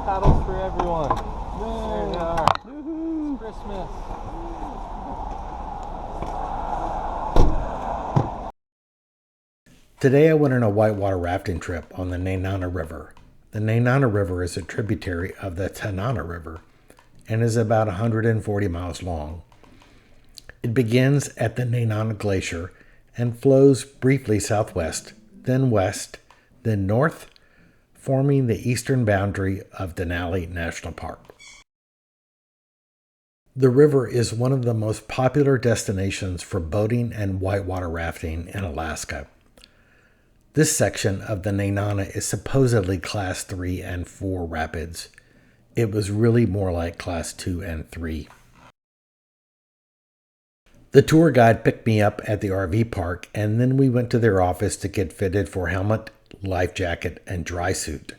paddles for everyone. There they are. It's Christmas. Today I went on a whitewater rafting trip on the Nenana River. The Nenana River is a tributary of the Tanana River and is about 140 miles long. It begins at the Nenana Glacier and flows briefly southwest, then west, then north, forming the eastern boundary of Denali National Park. The river is one of the most popular destinations for boating and whitewater rafting in Alaska. This section of the Nenana is supposedly Class 3 and 4 rapids. It was really more like Class 2 and 3. The tour guide picked me up at the RV park, and then we went to their office to get fitted for helmet, life jacket, and dry suit.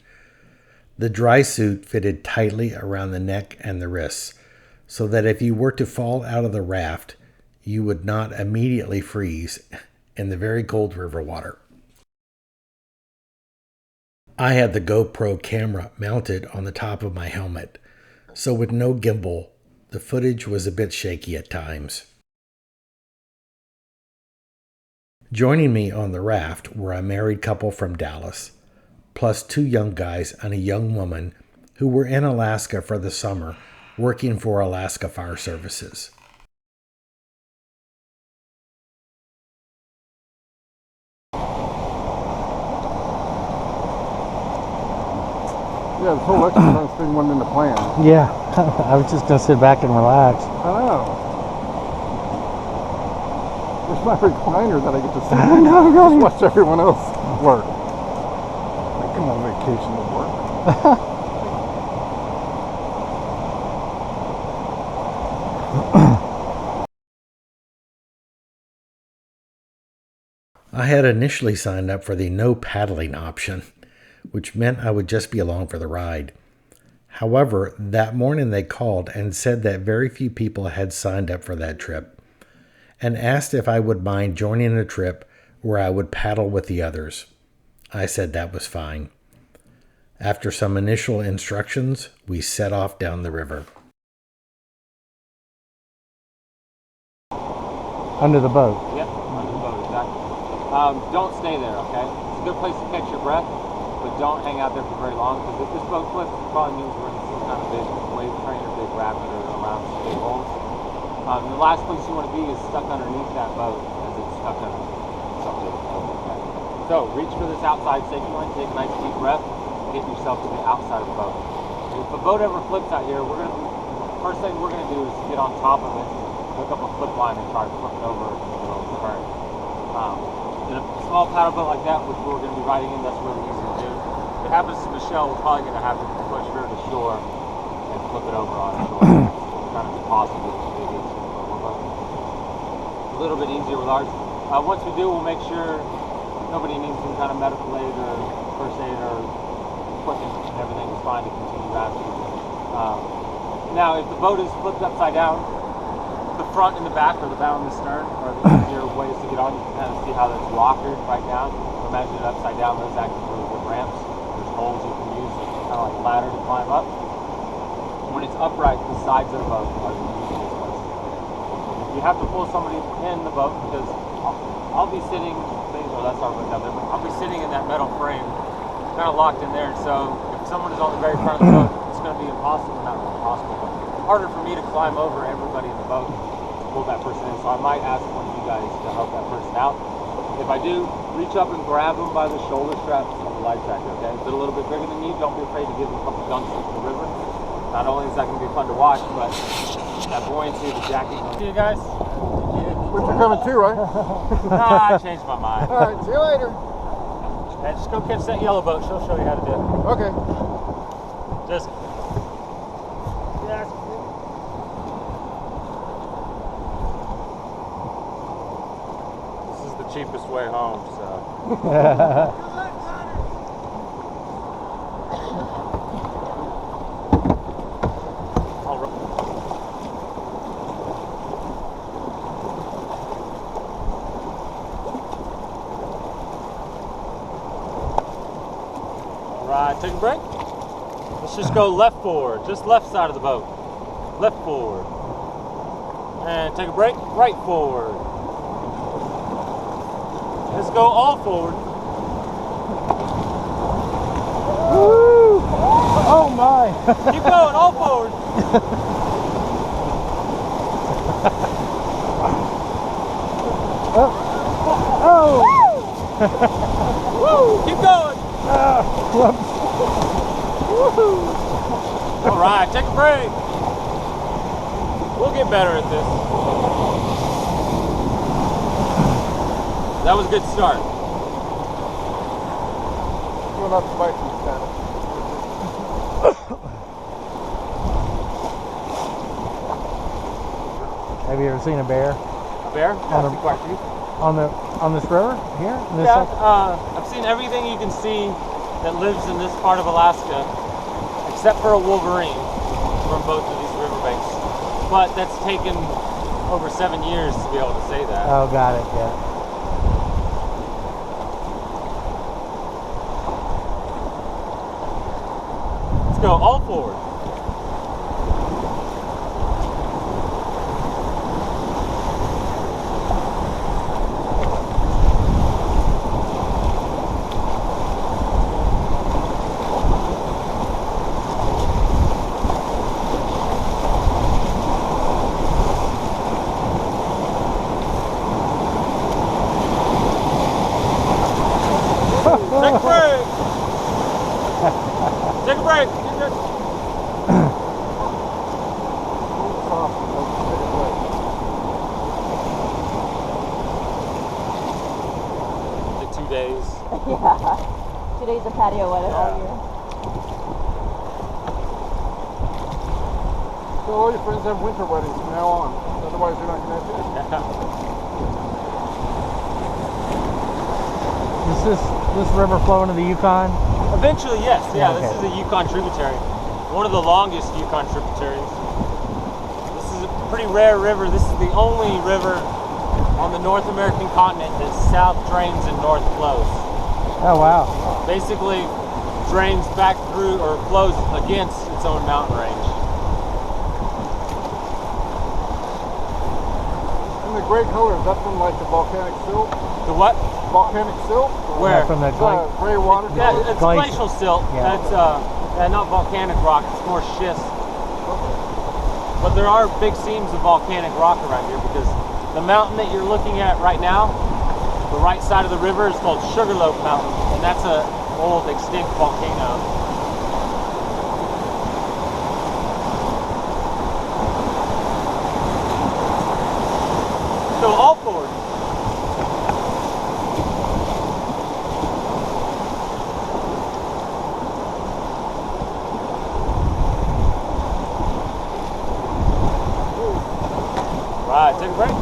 The dry suit fitted tightly around the neck and the wrists, so that if you were to fall out of the raft, you would not immediately freeze in the very cold river water. I had the GoPro camera mounted on the top of my helmet, so with no gimbal, the footage was a bit shaky at times. Joining me on the raft were a married couple from Dallas, plus 2 young guys and a young woman who were in Alaska for the summer working for Alaska Fire Services. Yeah, this whole exercise thing wasn't in the plan. Yeah, I was just going to sit back and relax. I know. It's my recliner that I get to sit I know, right? Just watch everyone else work. Like, come on vacation to work. I had initially signed up for the no paddling option, which meant I would just be along for the ride. However, that morning they called and said that very few people had signed up for that trip, and asked if I would mind joining a trip where I would paddle with the others. I said that was fine. After some initial instructions, we set off down the river. Under the boat. Yep, under the boat, exactly. Don't stay there, okay? It's a good place to catch your breath, but don't hang out there for very long, because if this boat flips, it probably means we're in some kind of big wave train or big rapid or around some big holes. The last place you want to be is stuck underneath that boat, as it's stuck under something. Okay? So, reach for this outside safety line, take a nice deep breath, and get yourself to the outside of the boat. If a boat ever flips out here, first thing we're going to do is get on top of it, hook up a flip line and try to flip it over in the middle of the current. In a small paddle boat like that, which we're going to be riding in, that's really easy to do. If it happens to Michelle, we're probably going to have to push her to shore and flip it over on shore. It's kind of impossible with the big 18-foot boat. A little bit easier with ours. Once we do, we'll make sure nobody needs some kind of medical aid or first aid or equipment, and everything is fine to continue rafting. Now, if the boat is flipped upside down, the front and the back, or the bow and the stern, are the easier ways to get on. You can kind of see how that's rockered right now. Imagine it upside down, those act as really good ramps. There's holes you can use, kind of like a ladder to climb up. When it's upright, the sides of the boat are the easiest places to get in. If you have to pull somebody in the boat, because I'll be sitting, that's our boat down there, but I'll be sitting in that metal frame, kind of locked in there, so if someone is on the very front of the boat, it's going to be impossible, not really impossible, but harder for me to climb over everybody in the boat to pull that person in, so I might ask one of you guys to help that person out. If I do, reach up and grab them by the shoulder straps of the life jacket, okay? If they're a little bit bigger than you, don't be afraid to give them a couple dunks into the river. Not only is that going to be fun to watch, but that buoyancy of the jacket. See you guys. But you're coming too, right? Nah, I changed my mind. All right, see you later. Hey, just go catch that yellow boat. She'll show you how to do it. Okay. Just. Yes. This is the cheapest way home, so. All right, take a break. Let's just go left forward, just left side of the boat. Left forward. And take a break, right forward. Let's go all forward. Woo! Oh my! Keep going, all forward. Oh! Woo! Keep going. Whoops. All right, take a break. We'll get better at this. That was a good start. Going up spicy status. Have you ever seen a bear A bear? on this river here? In this Yeah, section? I've seen everything you can see that lives in this part of Alaska, except for a wolverine from both of these riverbanks. But that's taken over 7 years to be able to say that. Oh, got it. Yeah. Let's go all forward. Take a break. Take a break. The 2 days. Yeah. 2 days of patio weather all year. So all your friends have winter weddings from now on. Otherwise, you're not going to have Is this river flow into the Yukon? Eventually, yes. Yeah, Okay. this is a Yukon tributary. One of the longest Yukon tributaries. This is a pretty rare river. This is the only river on the North American continent that south drains and north flows. Oh, wow. Basically drains back through or flows against its own mountain range. And the gray color, is that from like the volcanic silt? The what? Volcanic silt? Where? From the gray water? Yeah, it's glacial silt. Yeah. That's not volcanic rock. It's more schist. But there are big seams of volcanic rock around here because the mountain that you're looking at right now, the right side of the river, is called Sugarloaf Mountain, and that's an old extinct volcano. So all forward. Right, take a break.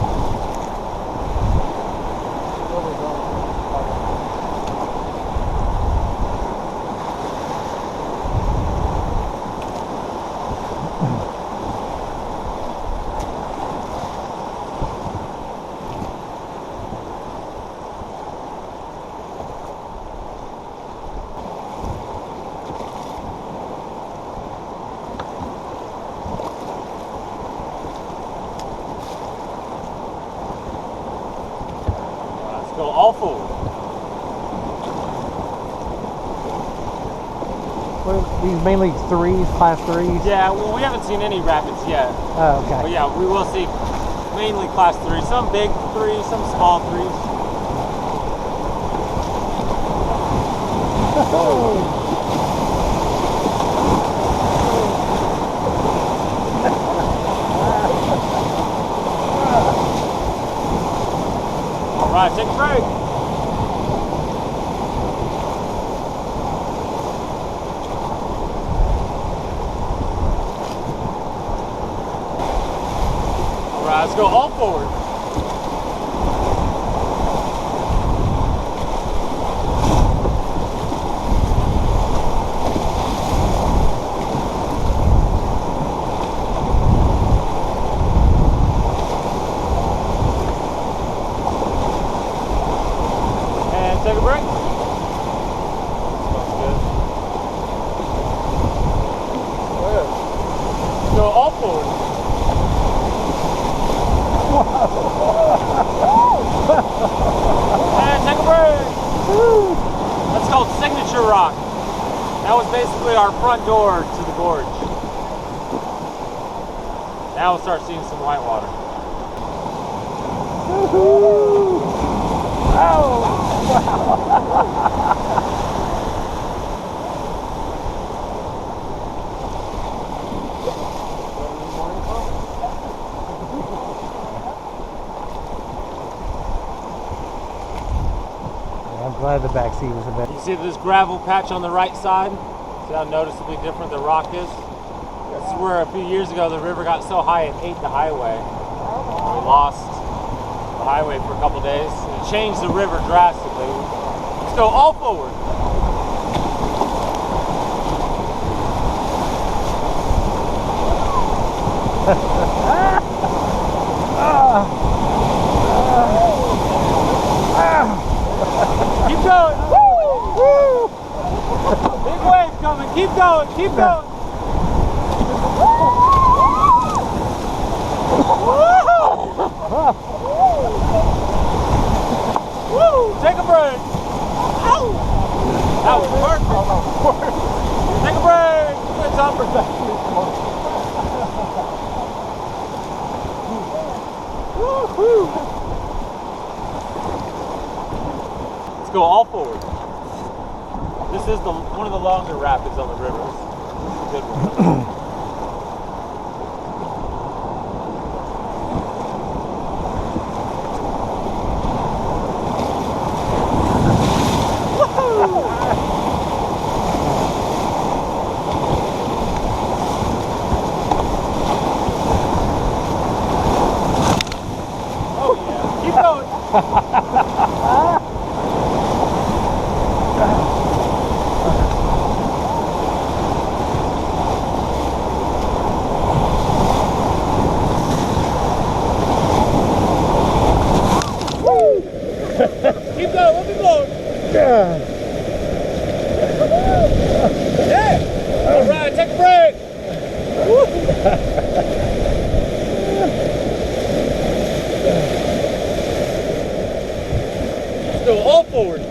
Go all forward. What are these mainly threes, class threes? Yeah, well, we haven't seen any rapids yet. Oh, okay. But yeah, we will see mainly class 3. Some big 3s, some small 3s. All right, take a break. All right, let's go all forward. Take a break. Smells good. all forward. And take a break. That's called Signature Rock. That was basically our front door to the gorge. Now we'll start seeing some whitewater. I'm glad the back seat was a bit. You see this gravel patch on the right side? See how noticeably different the rock is? This is where a few years ago the river got so high it ate the highway. We lost the highway for a couple days. It changed the river drastically. Let's go all forward. Keep going. Woo! Big wave coming. Keep going. Keep going. Woo! Take a break. That was perfect. Take a break. Good job. Woo-hoo. Let's go all forward. This is one of the longer rapids on the river. This is a good one. Oh yeah, keep going. Keep going, we'll be blowing. Yeah. Yeah. All right, take a break. Let's go all forward.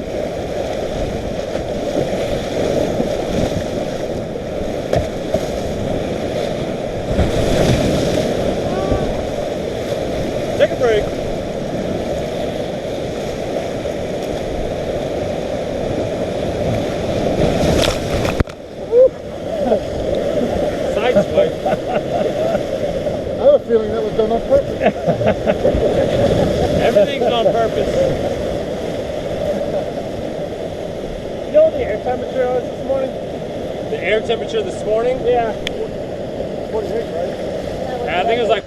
Take a break. Side swipe. I have a feeling that was done on purpose. Everything's on purpose. You know what the air temperature was this morning? The air temperature this morning? Yeah. 48, right? I think it was like.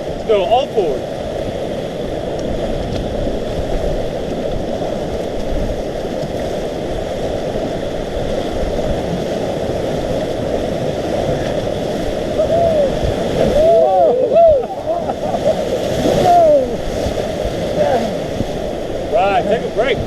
Let's go all forward. Right, take a break.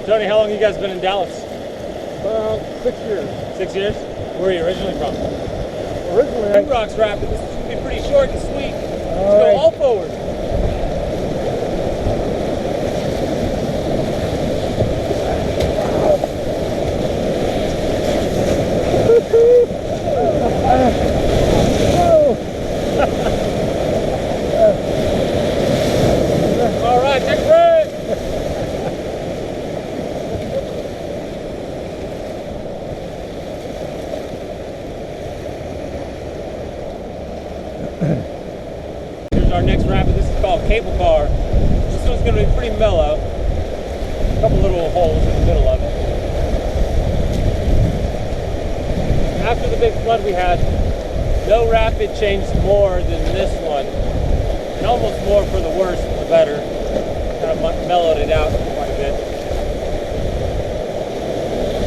Tony, how long have you guys been in Dallas? About 6 years. 6 years? Where are you originally from? Originally, Big Rocks Rapid. This is going to be pretty short and sweet. Let's go right. all forward. All right, take a break. Here's our next rapid. This is called Cable Car. This one's going to be pretty mellow. A couple little holes in the middle of it. After the big flood we had, no rapid changed more than this one And almost more for the worse, the better. Kind of mellowed it out quite a bit.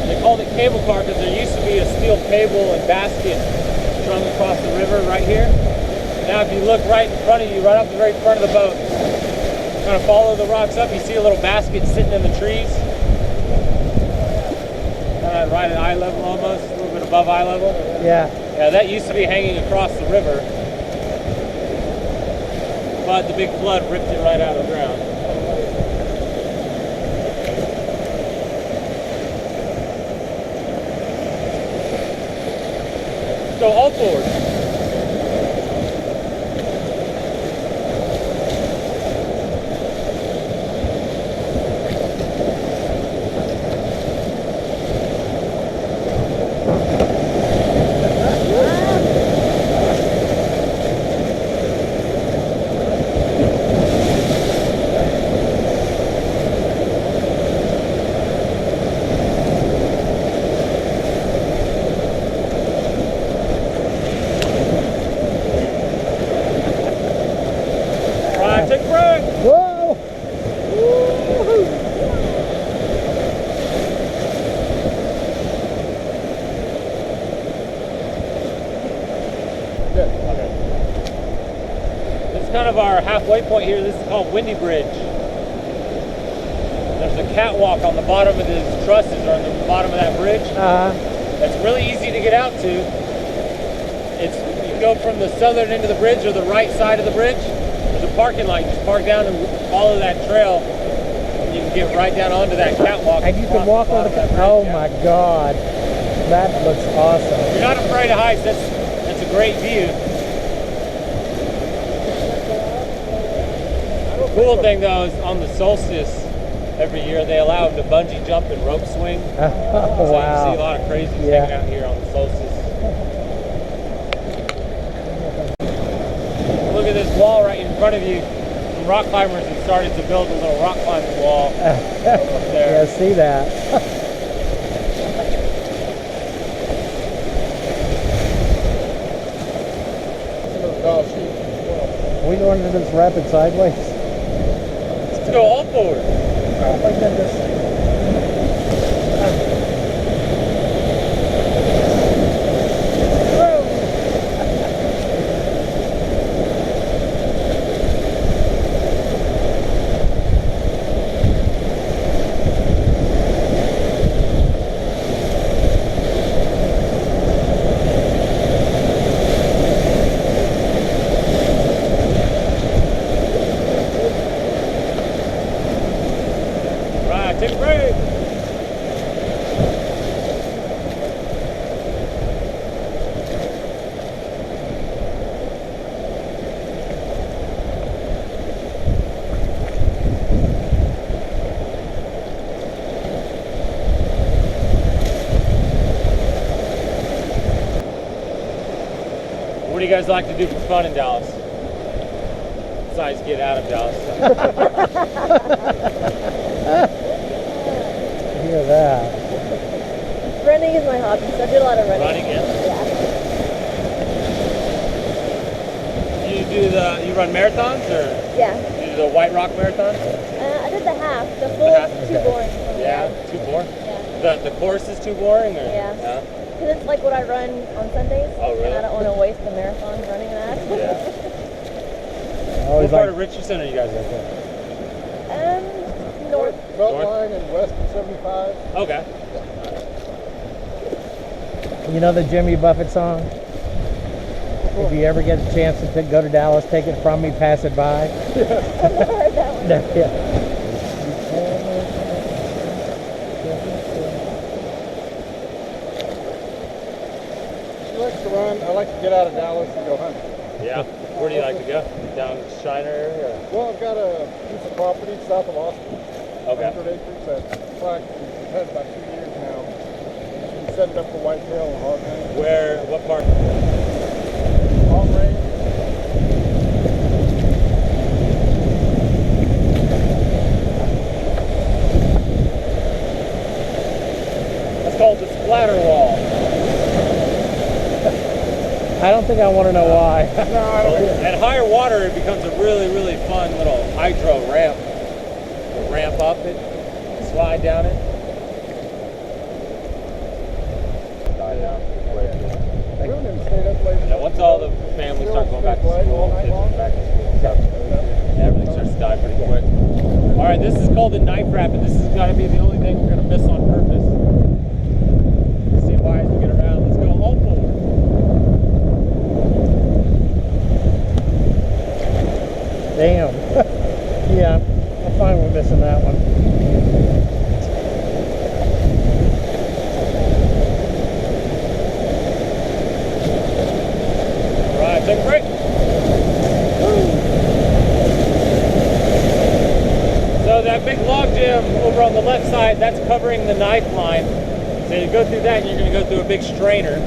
They called it cable car because there used to be a steel cable and basket strung across the river right here. Now if you look right in front of you, right up the very front of the boat, kind of follow the rocks up, you see a little basket sitting in the trees. Kind of right at eye level almost, a little bit above eye level. Yeah. Yeah, that used to be hanging across the river. But the big flood ripped it right out of the ground. So all forward. Right, take a break. Whoa! Okay. This is kind of our halfway point here. This is called Windy Bridge. There's a catwalk on the bottom of these trusses, or on the bottom of that bridge. That's really easy to get out to. It's you go from the southern end of the bridge or the right side of the bridge. There's a parking lot. You just park down and follow that trail. And you can get right down onto that catwalk. And you can walk on the bridge. Oh Yeah. my God. That looks awesome. If you're not afraid of heights, that's a great view. The cool thing though is on the solstice every year they allow them to bungee jump and rope swing. Oh, So you see a wow. lot of crazies Yeah. hanging out here on the solstice. Look at this wall right in front of you. Some rock climbers have started to build a little rock climbing wall up there. Yeah, see that. Are we going into this rapid sideways? Let's go all forward. Oh my goodness. Right, take a break. What do you guys like to do for fun in Dallas? Besides get out of Dallas. Hear that. Running is my hobby, so I do a lot of running. Running, yeah. Yeah. You run marathons or Yeah. you do the White Rock Marathon? I did the half. The full half? is too boring. for me. Yeah, too boring. Yeah. The course is too boring, or Yeah. no? Because it's like what I run on Sundays. Oh, really? And I don't want to waste the marathon running that. Yeah. I What always part like, of Richardson are you guys in? North. Beltline and west of 75. Okay. you know the Jimmy Buffett song? If you ever get a chance to go to Dallas, take it from me, pass it by. I've never heard that one. Yeah. She likes to run. I like to get out of Dallas and go hunting. Yeah. Where do you like to go? Down Shiner or? Well, I've got a piece of property south of Austin. Okay. 100 acres that's flagged. We've had about 2 years now. Been setting up for whitetail and hog hunting. Where? What part? Hog range. That's called the splatter wall. I don't don't think I want to know why. No, I don't think At higher water, it becomes a really, really fun little hydro ramp. You ramp up it, slide down it. Slide down. Everyone didn't stay up late. Yeah, once all the families start going back to school, kids are back to school and stuff, everything starts to die pretty quick. All right, this is called the knife rapid. This has got to be the only thing we're going to miss on purpose. Let's see why as we get around. Let's go all forward. Damn. Yeah, I'm fine with missing that one. All right, take a break. So that big log jam over on the left side, that's covering the knife line. So you go through that and you're going to go through a big strainer.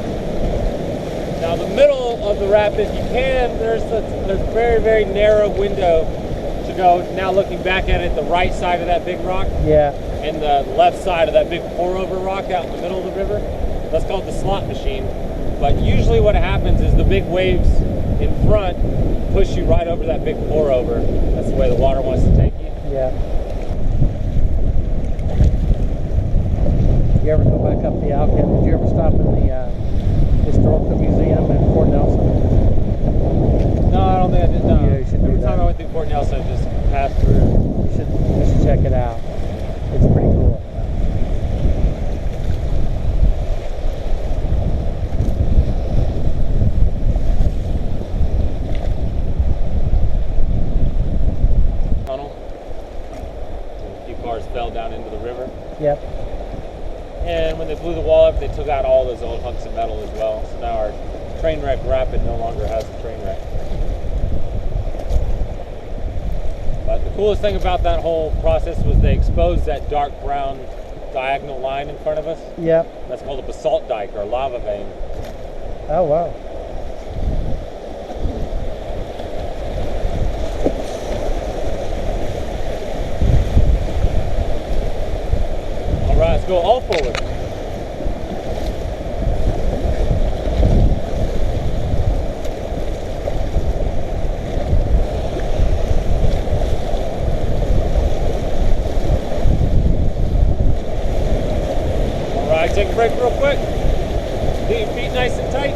Now the middle of the rapid, you can, there's a very, very narrow window to go. Now looking back at it, the right side of that big rock Yeah. and the left side of that big pour over rock out in the middle of the river. That's called the slot machine. But usually what happens is the big waves in front push you right over that big pour over. That's the way the water wants to take you. Yeah. You ever go back up the Alcan? Did you ever stop in the Historical Museum in Fort Nelson? No, I don't think I did. No. Yeah, you should do Every time that. I went through Fort Nelson, I just passed through. You should check it out. It's pretty cool. Tunnel. A few cars fell down into the river. Yep. And when they blew the wall up, they took out all those old hunks of metal as well. So now our train wreck rapid no longer has a train wreck. But the coolest thing about that whole process was they exposed that dark brown diagonal line in front of us. Yep. That's called a basalt dike or a lava vein. Oh, wow. All right, let's go all forward. All right, take a break real quick. Get your feet nice and tight.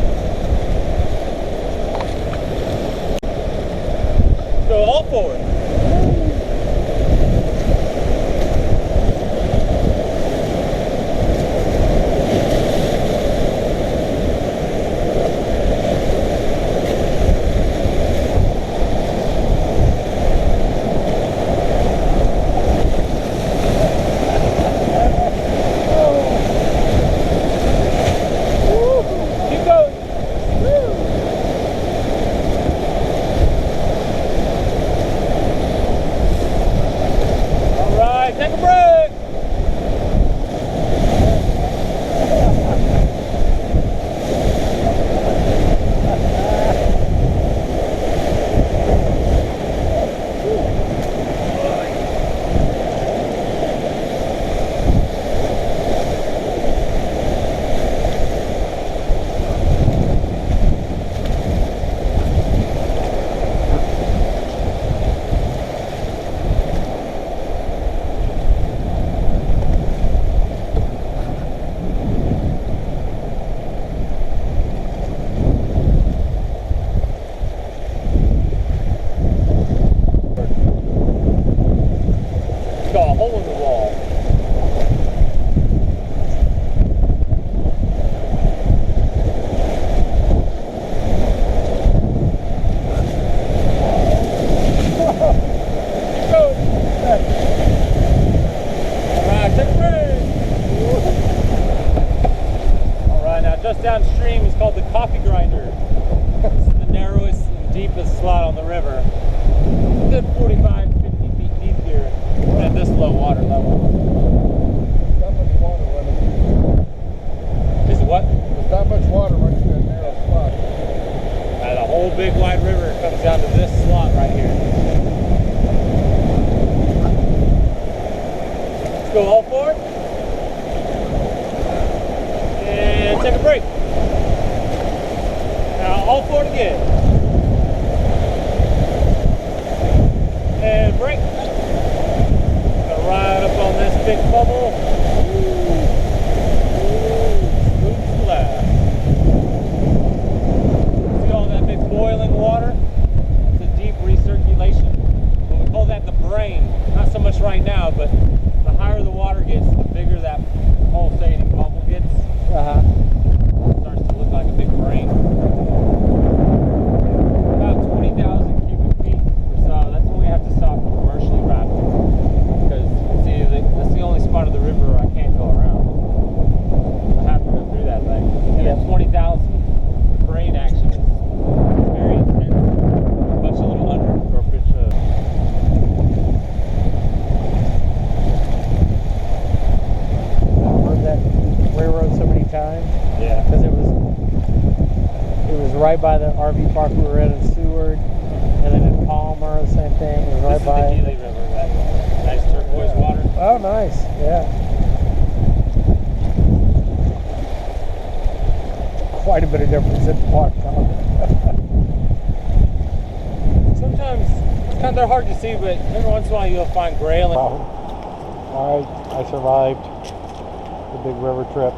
Go all forward. Keep going. All right, take a break. Got a hole in the wall. Keep going. All right, take a break. All right, now just downstream is called the coffee grinder. This is the narrowest and deepest slot on the river. Good 45, 50 feet deep here at this low water level. that much water running. Is it what? There's that much water running through that narrow spot. The whole big wide river comes down to this slot right here. Let's go all forward. And take a break. Now all forward. this right now, but the higher the water gets, the bigger that pulsating bubble gets. Uh-huh. It starts to look like a big brain. About 20,000 cubic feet or so. That's when we have to stop commercially rafting, because that's the only spot of the river I can't go around. I have to go through that thing. And Yeah. at 20,000, the brain action is very intense. Much a little under or pitch. I've heard that railroad so many times Yeah. because it was right by the RV park we were in Seward, and then in Palmer, the same thing. It was right This is by. the Denali River, that nice turquoise water. Oh, nice. Yeah. Quite a bit of difference in the park. Sometimes it's kind of hard to see, but every once in a while you'll find grayling. All right, I survived the big river trip.